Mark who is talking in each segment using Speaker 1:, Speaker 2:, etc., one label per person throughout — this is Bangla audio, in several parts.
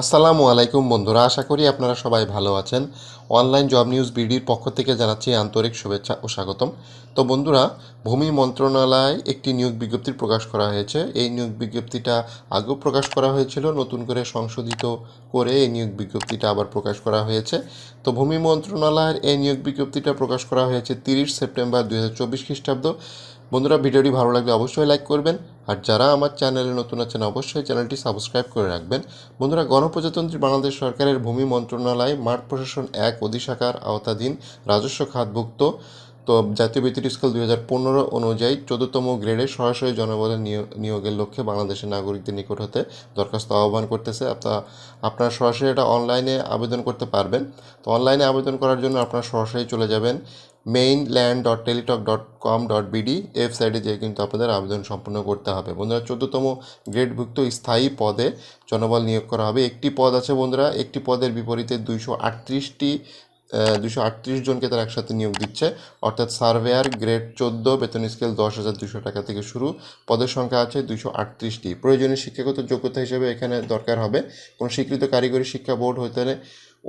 Speaker 1: আসসালামু আলাইকুম বন্ধুরা, আশা করি আপনারা সবাই ভালো আছেন। অনলাইন জব নিউজ বিডির পক্ষ থেকে জানাচ্ছি আন্তরিক শুভেচ্ছা ও স্বাগতম। তো বন্ধুরা, ভূমি মন্ত্রণালয়ে একটি নিয়োগ বিজ্ঞপ্তি প্রকাশ করা হয়েছে। এই নিয়োগ বিজ্ঞপ্তিটা আগেও প্রকাশ করা হয়েছিল, নতুন করে সংশোধিত করে এই নিয়োগ বিজ্ঞপ্তিটা আবার প্রকাশ করা হয়েছে। তো ভূমি মন্ত্রণালয়ের এই নিয়োগ বিজ্ঞপ্তিটা প্রকাশ করা হয়েছে 30 সেপ্টেম্বর 2024 খ্রিস্টাব্দ। বন্ধুরা, ভিডিওটি ভালো লাগলে অবশ্যই লাইক করবেন, আর যারা আমার চ্যানেলে নতুন আছেন অবশ্যই চ্যানেলটি সাবস্ক্রাইব করে রাখবেন। বন্ধুরা, গণপ্রজাতন্ত্রী বাংলাদেশ সরকারের ভূমি মন্ত্রণালয় মাঠ প্রশাসন 1 অধিশাখার আওতাধীন রাজস্ব খাতভুক্ত তো জাতীয় বেতন স্কেল 2015 অনুযায়ী 14তম গ্রেডে সরাসরি জনবলের নিয়োগের লক্ষ্যে বাংলাদেশের নাগরিকদের নিকট হতে দরখাস্ত আহ্বান করতেছে। আপনারা সরাসরি এটা অনলাইনে আবেদন করতে পারবেন। তো অনলাইনে আবেদন করার জন্য আপনারা সরাসরি চলে যাবেন mainland.teletalk.com.bd ওয়েবসাইটে যেয়ে কিন্তু আপনাদের আবেদন সম্পূর্ণ করতে হবে। বন্ধুরা, 14তম গ্রেডভুক্ত স্থায়ী পদে জনবল নিয়োগ করা হবে। একটি পদ আছে বন্ধুরা, একটি পদের বিপরীতে 238 জনকে তারা একসাথে নিয়োগ দিচ্ছে। অর্থাৎ সার্ভেয়ার গ্রেড 14, বেতন স্কেল 10,200 টাকা থেকে শুরু। পদের সংখ্যা আছে 238টি। প্রয়োজনীয় শিক্ষাগত যোগ্যতা হিসেবে এখানে দরকার হবে কোনো স্বীকৃত কারিগরি শিক্ষা বোর্ড হইতে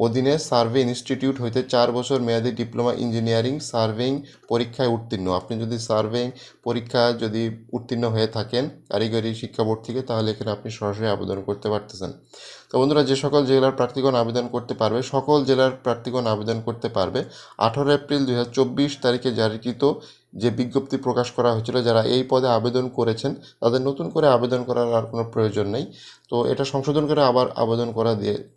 Speaker 1: অধীনে সার্ভে ইনস্টিটিউট হইতে 4 বছর মেয়াদী ডিপ্লোমা ইঞ্জিনিয়ারিং সার্ভেইং পরীক্ষায় উত্তীর্ণ। আপনি যদি সার্ভেইং পরীক্ষা যদি উত্তীর্ণ হয়ে থাকেন কারিগরি শিক্ষা বোর্ড থেকে, তাহলে এখানে আপনি সরাসরি আবেদন করতে পারতেছেন। তো বন্ধুরা, যে সকল জেলার প্রার্থীগণ আবেদন করতে পারবে, সকল জেলার প্রার্থীগণ আবেদন করতে পারবে। 18 এপ্রিল 2024 তারিখে জারিকৃত যে বিজ্ঞপ্তি প্রকাশ করা হয়েছিল, যারা এই পদে আবেদন করেছেন তাদের নতুন করে আবেদন করার আর কোনো প্রয়োজন নেই। তো এটা সংশোধন করে আবার আবেদন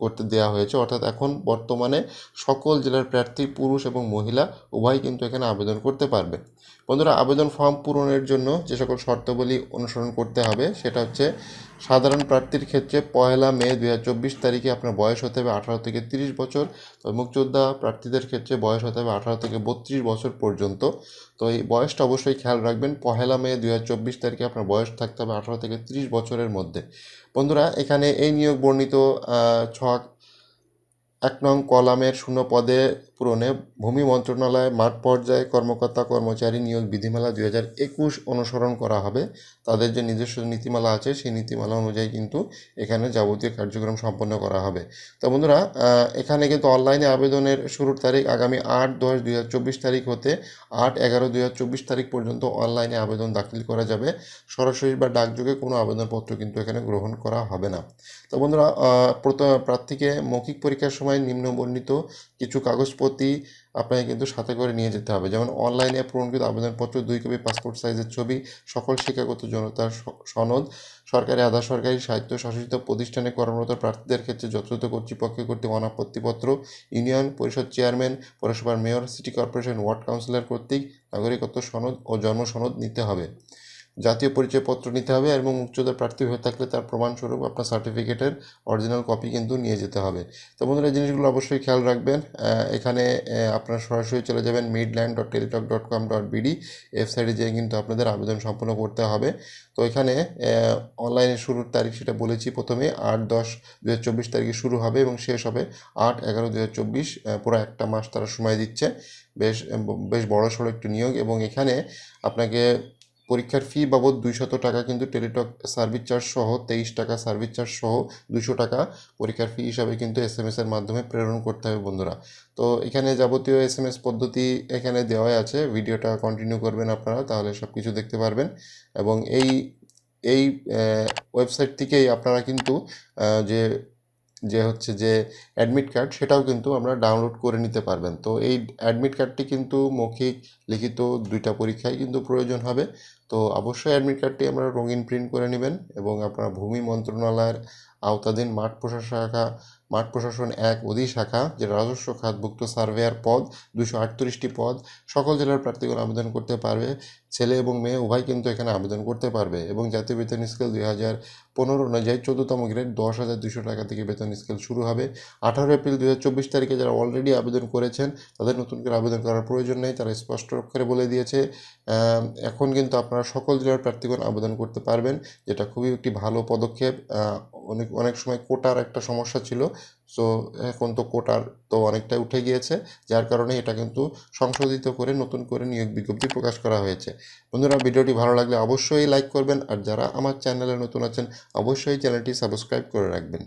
Speaker 1: করতে দেওয়া হয়েছে। অর্থাৎ এখন বর্তমানে সকল জেলার প্রার্থী পুরুষ এবং মহিলা উভয় কিন্তু এখানে আবেদন করতে পারবে। বন্ধুরা, আবেদন ফর্ম পূরণের জন্য যে সকল শর্তাবলী অনুসরণ করতে হবে সেটা হচ্ছে, সাধারণ প্রার্থীর ক্ষেত্রে 1 মে 2024 তারিখে আপনার বয়স হতে হবে 18 থেকে 30 বছর। তো মুক্তিযোদ্ধা প্রার্থীদের ক্ষেত্রে বয়স হতে হবে 18 থেকে 32 বছর পর্যন্ত। তো এই বয়সটা অবশ্যই খেয়াল রাখবেন। 1 মে 2024 তারিখে আপনার বয়স থাকতে হবে 18 থেকে 30 বছরের মধ্যে। বন্ধুরা, এখানে এই নিয়োগ বর্ণিত ছক 1 নং কলামের শূন্য পদে পূরণে ভূমি মন্ত্রণালয়ে মাঠ পর্যায়ে কর্মকর্তা কর্মচারী নিয়োগ বিধিমালা 2021 অনুসরণ করা হবে। তাদের যে নিজস্ব নীতিমালা আছে সেই নীতিমালা অনুযায়ী কিন্তু এখানে যাবতীয় কার্যক্রম সম্পন্ন করা হবে। তো বন্ধুরা, এখানে কিন্তু অনলাইনে আবেদনের শুরুর তারিখ আগামী 8/10/2024 তারিখ হতে 8/11/2024 তারিখ পর্যন্ত অনলাইনে আবেদন দাখিল করা যাবে। সরাসরি বা ডাকযোগে কোনো আবেদনপত্র কিন্তু এখানে গ্রহণ করা হবে না। তো বন্ধুরা, প্রার্থীকে মৌখিক পরীক্ষার সময় নিম্নবর্ণিত কিছু কাগজপত্র আপনাকে কিন্তু সাথে করে নিয়ে যেতে হবে। যেমন অনলাইনে পূরণকৃত আবেদনপত্র, 2 কপি পাসপোর্ট সাইজের ছবি, সকল শিক্ষাগত যোগ্যতার সনদ, সরকারি আধা সরকারি স্বায়ত্তশাসিত প্রতিষ্ঠানে কর্মরত প্রার্থীদের ক্ষেত্রে যথাযথ কর্তৃপক্ষের কর্তৃক অনাপত্তিপত্র, ইউনিয়ন পরিষদ চেয়ারম্যান, পৌরসভার mayor, city corporation, ward councillor কর্তৃক নাগরিকত্ব সনদ ও জন্ম সনদ নিতে হবে। জাতীয় পরিচয়পত্র নিতে হবে এবং উচ্চতর প্রার্থী হয়ে থাকলে তার প্রমাণস্বরূপ আপনার সার্টিফিকেটের অরিজিনাল কপি কিন্তু নিয়ে যেতে হবে। তো বন্ধুরা, এই জিনিসগুলো অবশ্যই খেয়াল রাখবেন। এখানে আপনারা সরাসরি চলে যাবেন mainland.teletalk.com.bd ওয়েবসাইটে যেয়ে কিন্তু আপনাদের আবেদন সম্পন্ন করতে হবে। তো এখানে অনলাইনে শুরুর তারিখ সেটা বলেছি প্রথমে, 8/10/2024 তারিখে শুরু হবে এবং শেষ হবে 8/11/2024। পুরো একটা মাস তারা সময় দিচ্ছে। বেশ বেশ বড়সড় একটি নিয়োগ। এবং এখানে আপনাকে পরীক্ষার ফি বাবদ 200 টাকা কিন্তু টেলিটক সার্ভিস চার্জ সহ, 23 টাকা সার্ভিস চার্জ সহ 200 টাকা পরীক্ষার ফি হিসাবে কিন্তু এসএমএসের মাধ্যমে প্রেরণ করতে হবে বন্ধুরা। তো এখানে যাবতীয় এসএমএস পদ্ধতি এখানে দেওয়াই আছে। ভিডিওটা কন্টিনিউ করবেন আপনারা, তাহলে সব কিছু দেখতে পারবেন। এবং এই এই ওয়েবসাইট থেকেই আপনারা কিন্তু যে যে হচ্ছে যে অ্যাডমিট কার্ড, সেটাও কিন্তু আমরা ডাউনলোড করে নিতে পারবেন। তো এই অ্যাডমিট কার্ডটি কিন্তু মৌখিক লিখিত 2টা পরীক্ষায় কিন্তু প্রয়োজন হবে। তো অবশ্যই অ্যাডমিট কার্ডটি আমরা রঙিন প্রিন্ট করে নেবেন এবং আপনারা ভূমি মন্ত্রণালয়ের আওতাধীন মাঠ প্রশাসন 1 অধিশাখা যে রাজস্ব খাতভুক্ত সার্ভেয়ার পদ 238টি পদ, সকল জেলার প্রার্থীগণ আবেদন করতে পারবে। ছেলে এবং মেয়ে উভয় কিন্তু এখানে আবেদন করতে পারবে। এবং জাতীয় বেতন স্কেল 2015 অনুযায়ী 14তম গ্রেড 10,200 টাকা থেকে বেতন স্কেল শুরু হবে। 18 এপ্রিল 2024 তারিখে যারা অলরেডি আবেদন করেছেন তাদের নতুন করে আবেদন করার প্রয়োজন নেই, তারা স্পষ্ট অক্ষরে বলে দিয়েছে। এখন কিন্তু আপনারা সকল জেলার প্রার্থীগণ আবেদন করতে পারবেন, যেটা খুবই একটি ভালো পদক্ষেপ। অনেক সময় কোটার একটা সমস্যা ছিল। সো এখন তো কোটার তো অনেকটাই উঠে গিয়েছে, যার কারণে এটা কিন্তু সংশোধিত করে নতুন করে নিয়োগ বিজ্ঞপ্তি প্রকাশ করা হয়েছে। বন্ধুরা, ভিডিওটি ভালো লাগলে অবশ্যই লাইক করবেন, আর যারা আমার চ্যানেলে নতুন আছেন অবশ্যই চ্যানেলটি সাবস্ক্রাইব করে রাখবেন।